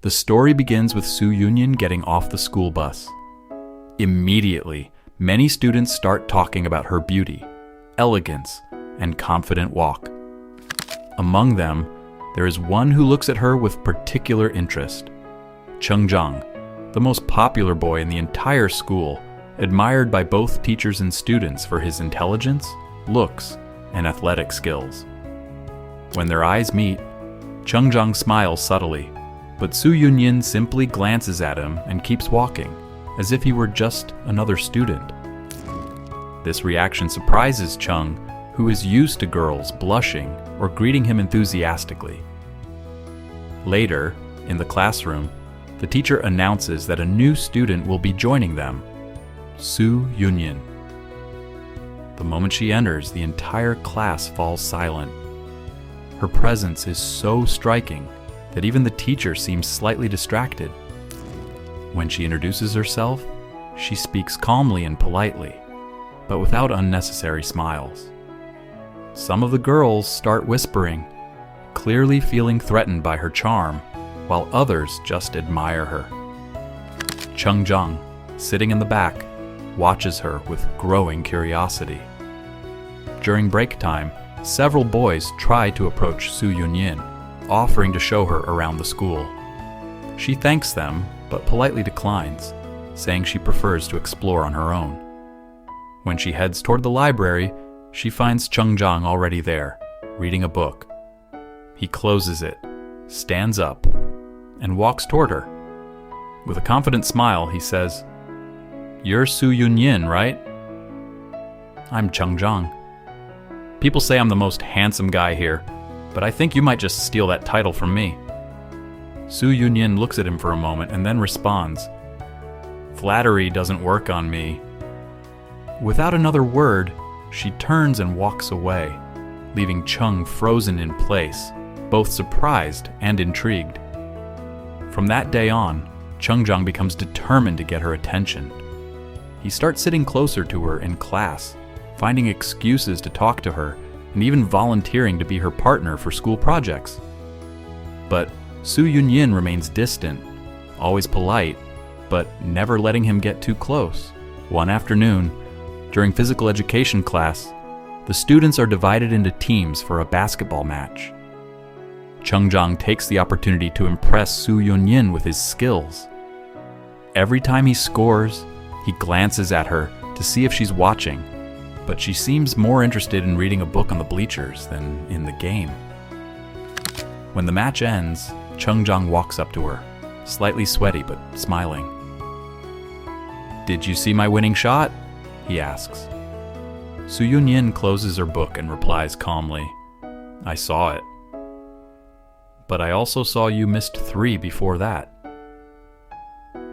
The story begins with Su Yunjin getting off the school bus. Immediately, many students start talking about her beauty, elegance, and confident walk. Among them, there is one who looks at her with particular interest. Cheng Zheng, the most popular boy in the entire school, admired by both teachers and students for his intelligence, looks, and athletic skills. When their eyes meet, Cheng Zheng smiles subtly, but Su Yunjin simply glances at him and keeps walking, as if he were just another student. This reaction surprises Cheng, who is used to girls blushing or greeting him enthusiastically. Later, in the classroom, the teacher announces that a new student will be joining them, Su Yunjin. The moment she enters, the entire class falls silent. Her presence is so striking that even the teacher seems slightly distracted. When she introduces herself, she speaks calmly and politely, but without unnecessary smiles. Some of the girls start whispering, clearly feeling threatened by her charm, while others just admire her. Cheng Zheng, sitting in the back, watches her with growing curiosity. During break time, several boys try to approach Su Yunjin, offering to show her around the school. She thanks them, but politely declines, saying she prefers to explore on her own. When she heads toward the library, she finds Cheng Zheng already there, reading a book. He closes it, stands up, and walks toward her. With a confident smile, he says, "You're Su Yunjin, right?" "I'm Cheng Zheng. People say I'm the most handsome guy here, but I think you might just steal that title from me." Su Yunjin looks at him for a moment and then responds, "Flattery doesn't work on me." Without another word, she turns and walks away, leaving Cheng frozen in place, both surprised and intrigued. From that day on, Cheng Zheng becomes determined to get her attention. He starts sitting closer to her in class, finding excuses to talk to her, and even volunteering to be her partner for school projects. But Su Yunjin remains distant, always polite, but never letting him get too close. One afternoon, during physical education class, the students are divided into teams for a basketball match. Cheng Zheng takes the opportunity to impress Su Yunjin with his skills. Every time he scores, he glances at her to see if she's watching, but she seems more interested in reading a book on the bleachers than in the game. When the match ends, Cheng Zheng walks up to her, slightly sweaty but smiling. "Did you see my winning shot?" he asks. Su Yunjin closes her book and replies calmly, "I saw it. But I also saw you missed 3 before that."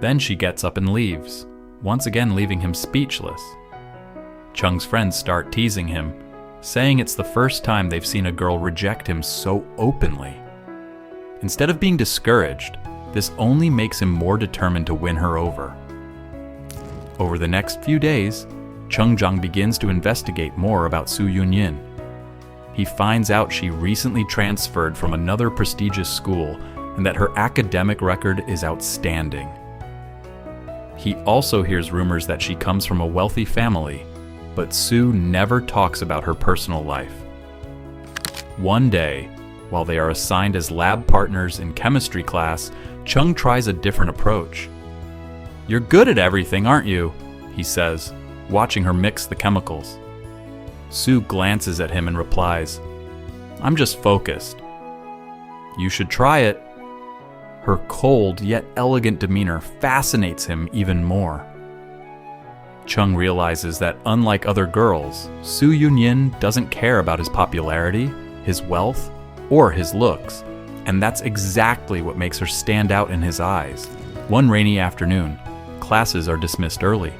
Then she gets up and leaves, once again leaving him speechless. Cheng's friends start teasing him, saying it's the first time they've seen a girl reject him so openly. Instead of being discouraged, this only makes him more determined to win her over. Over the next few days, Cheng Zheng begins to investigate more about Su Yunjin. He finds out she recently transferred from another prestigious school and that her academic record is outstanding. He also hears rumors that she comes from a wealthy family, but Su never talks about her personal life. One day, while they are assigned as lab partners in chemistry class, Cheng tries a different approach. "You're good at everything, aren't you?" he says, watching her mix the chemicals. Su glances at him and replies, "I'm just focused." "You should try it." Her cold yet elegant demeanor fascinates him even more. Cheng realizes that unlike other girls, Su Yunjin doesn't care about his popularity, his wealth, or his looks, and that's exactly what makes her stand out in his eyes. One rainy afternoon, classes are dismissed early.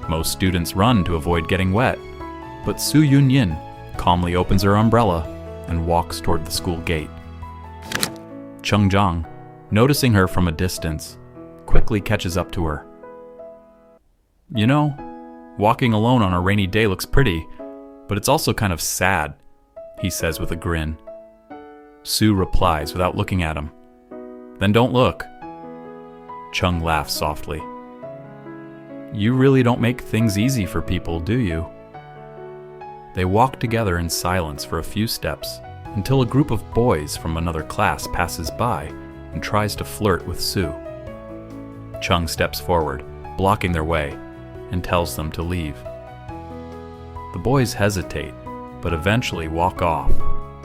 Most students run to avoid getting wet, but Su Yunjin calmly opens her umbrella and walks toward the school gate. Cheng Zheng, noticing her from a distance, quickly catches up to her. "You know, walking alone on a rainy day looks pretty, but it's also kind of sad," he says with a grin. Su replies without looking at him, Then don't look. Cheng laughs softly. You really don't make things easy for people, do you? They walk together in silence for a few steps until a group of boys from another class passes by and tries to flirt with Su. Cheng steps forward, blocking their way, and tells them to leave. The boys hesitate, but eventually walk off,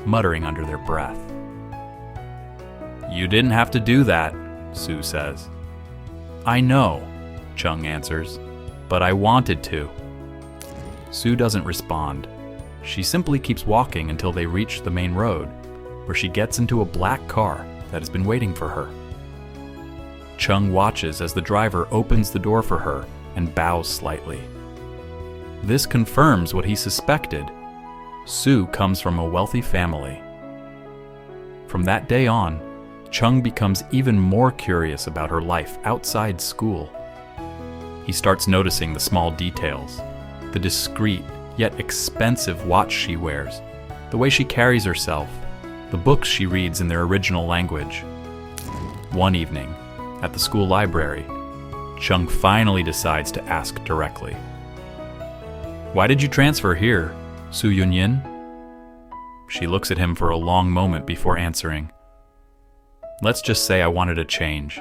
muttering under their breath. You didn't have to do that, Su says. I know, Cheng answers, but I wanted to. Su doesn't respond. She simply keeps walking until they reach the main road, where she gets into a black car that has been waiting for her. Cheng watches as the driver opens the door for her and bows slightly. This confirms what he suspected. Su comes from a wealthy family. From that day on, Cheng becomes even more curious about her life outside school. He starts noticing the small details, the discreet yet expensive watch she wears, the way she carries herself, the books she reads in their original language. One evening, at the school library, Cheng finally decides to ask directly. Why did you transfer here, Su Yunjin? She looks at him for a long moment before answering. Let's just say I wanted a change.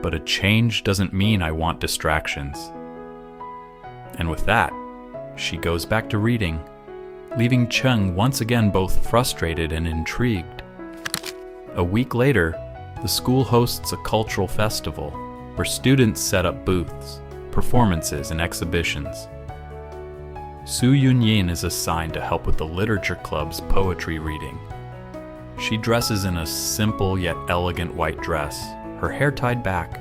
But a change doesn't mean I want distractions. And with that, she goes back to reading, leaving Cheng once again both frustrated and intrigued. A week later, the school hosts a cultural festival where students set up booths, performances, and exhibitions. Su Yunjin is assigned to help with the literature club's poetry reading. She dresses in a simple yet elegant white dress, her hair tied back,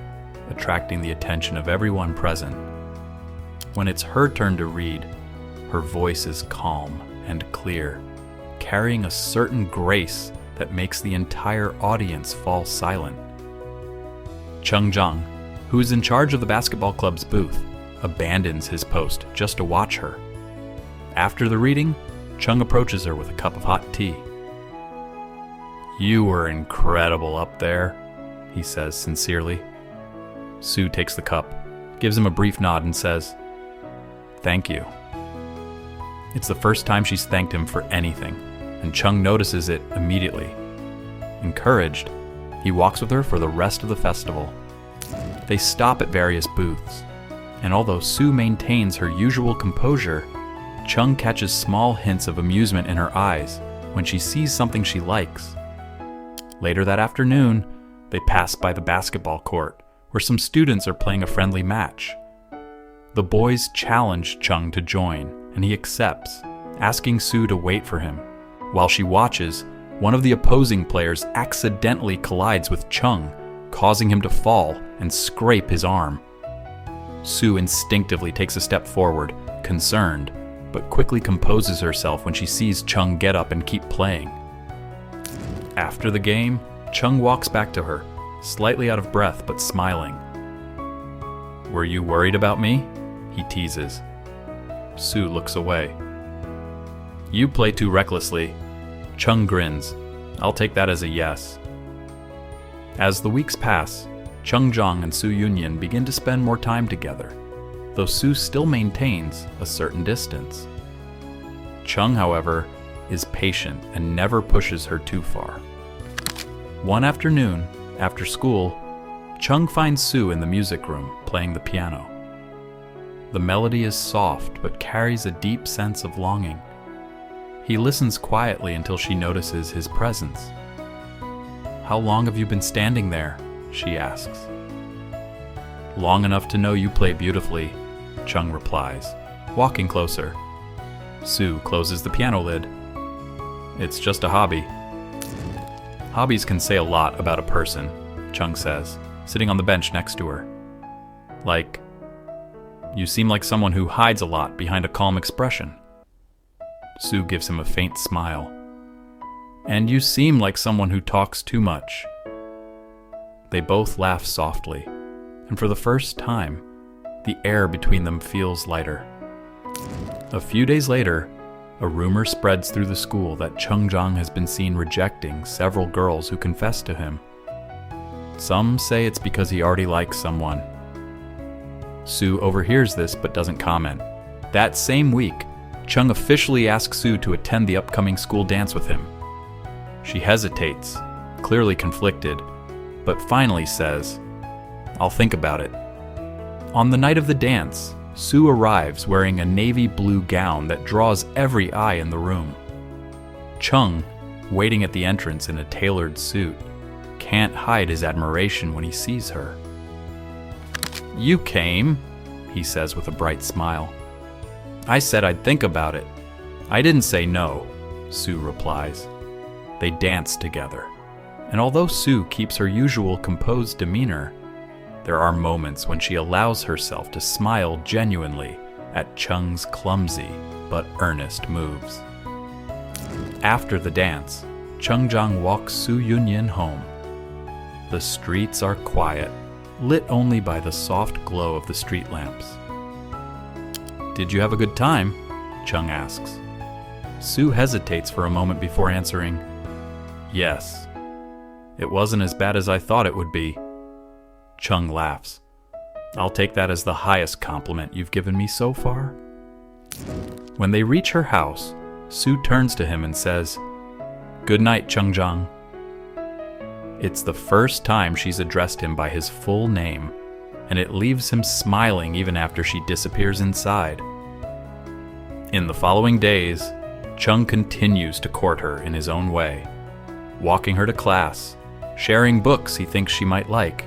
attracting the attention of everyone present. When it's her turn to read, her voice is calm and clear, carrying a certain grace that makes the entire audience fall silent. Cheng Zheng, who is in charge of the basketball club's booth, abandons his post just to watch her. After the reading, Cheng approaches her with a cup of hot tea. You were incredible up there, he says sincerely. Su takes the cup, gives him a brief nod, and says, Thank you. It's the first time she's thanked him for anything, and Cheng notices it immediately. Encouraged, he walks with her for the rest of the festival. They stop at various booths, and although Su maintains her usual composure, Cheng catches small hints of amusement in her eyes when she sees something she likes. Later that afternoon, they pass by the basketball court, where some students are playing a friendly match. The boys challenge Cheng to join, and he accepts, asking Su to wait for him. While she watches, one of the opposing players accidentally collides with Cheng, causing him to fall and scrape his arm. Su instinctively takes a step forward, concerned, but quickly composes herself when she sees Cheng get up and keep playing. After the game, Cheng walks back to her, slightly out of breath but smiling. Were you worried about me? He teases. Su looks away. You play too recklessly. Cheng grins. I'll take that as a yes. As the weeks pass, Cheng Zheng and Su Yunjin begin to spend more time together, though Su still maintains a certain distance. Cheng, however, is patient and never pushes her too far. One afternoon, after school, Cheng finds Su in the music room playing the piano. The melody is soft but carries a deep sense of longing. He listens quietly until she notices his presence. How long have you been standing there? She asks. Long enough to know you play beautifully, Cheng replies, walking closer. Su closes the piano lid. It's just a hobby. Hobbies can say a lot about a person, Cheng says, sitting on the bench next to her. Like, you seem like someone who hides a lot behind a calm expression. Su gives him a faint smile. And you seem like someone who talks too much. They both laugh softly, and for the first time, the air between them feels lighter. A few days later, a rumor spreads through the school that Cheng Zheng has been seen rejecting several girls who confessed to him. Some say it's because he already likes someone. Su overhears this but doesn't comment. That same week, Cheng officially asks Su to attend the upcoming school dance with him. She hesitates, clearly conflicted, but finally says, "I'll think about it." On the night of the dance, Su arrives wearing a navy blue gown that draws every eye in the room. Cheng, waiting at the entrance in a tailored suit, can't hide his admiration when he sees her. "You came," he says with a bright smile. "I said I'd think about it. I didn't say no," Su replies. They dance together, and although Su keeps her usual composed demeanor, there are moments when she allows herself to smile genuinely at Cheng's clumsy but earnest moves. After the dance, Cheng Zheng walks Su Yunjin home. The streets are quiet, lit only by the soft glow of the street lamps. "Did you have a good time?" Cheng asks. Su hesitates for a moment before answering, "Yes. It wasn't as bad as I thought it would be." Cheng laughs. "I'll take that as the highest compliment you've given me so far." When they reach her house, Su turns to him and says, "Good night, Cheng Zheng." It's the first time she's addressed him by his full name, and it leaves him smiling even after she disappears inside. In the following days, Cheng continues to court her in his own way, walking her to class, sharing books he thinks she might like,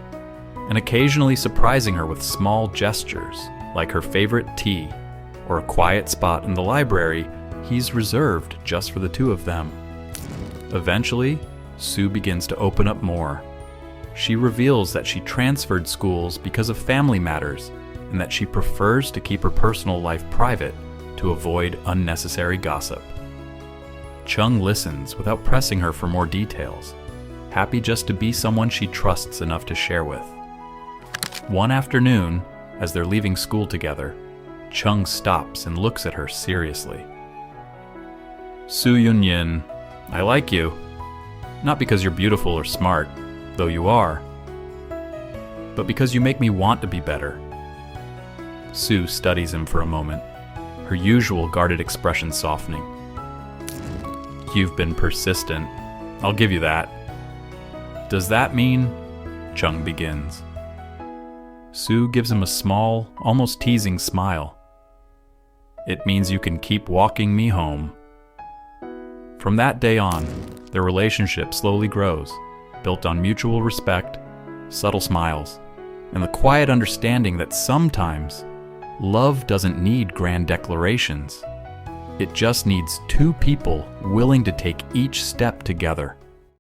and occasionally surprising her with small gestures, like her favorite tea, or a quiet spot in the library he's reserved just for the two of them. Eventually, Su begins to open up more. She reveals that she transferred schools because of family matters, and that she prefers to keep her personal life private to avoid unnecessary gossip. Cheng listens without pressing her for more details, happy just to be someone she trusts enough to share with. One afternoon, as they're leaving school together, Cheng stops and looks at her seriously. "Su Yunjin, I like you. Not because you're beautiful or smart, though you are, but because you make me want to be better." Su studies him for a moment, her usual guarded expression softening. "You've been persistent. I'll give you that." "Does that mean—" Cheng begins. Su gives him a small, almost teasing smile. "It means you can keep walking me home." From that day on, their relationship slowly grows, built on mutual respect, subtle smiles, and the quiet understanding that sometimes love doesn't need grand declarations. It just needs two people willing to take each step together.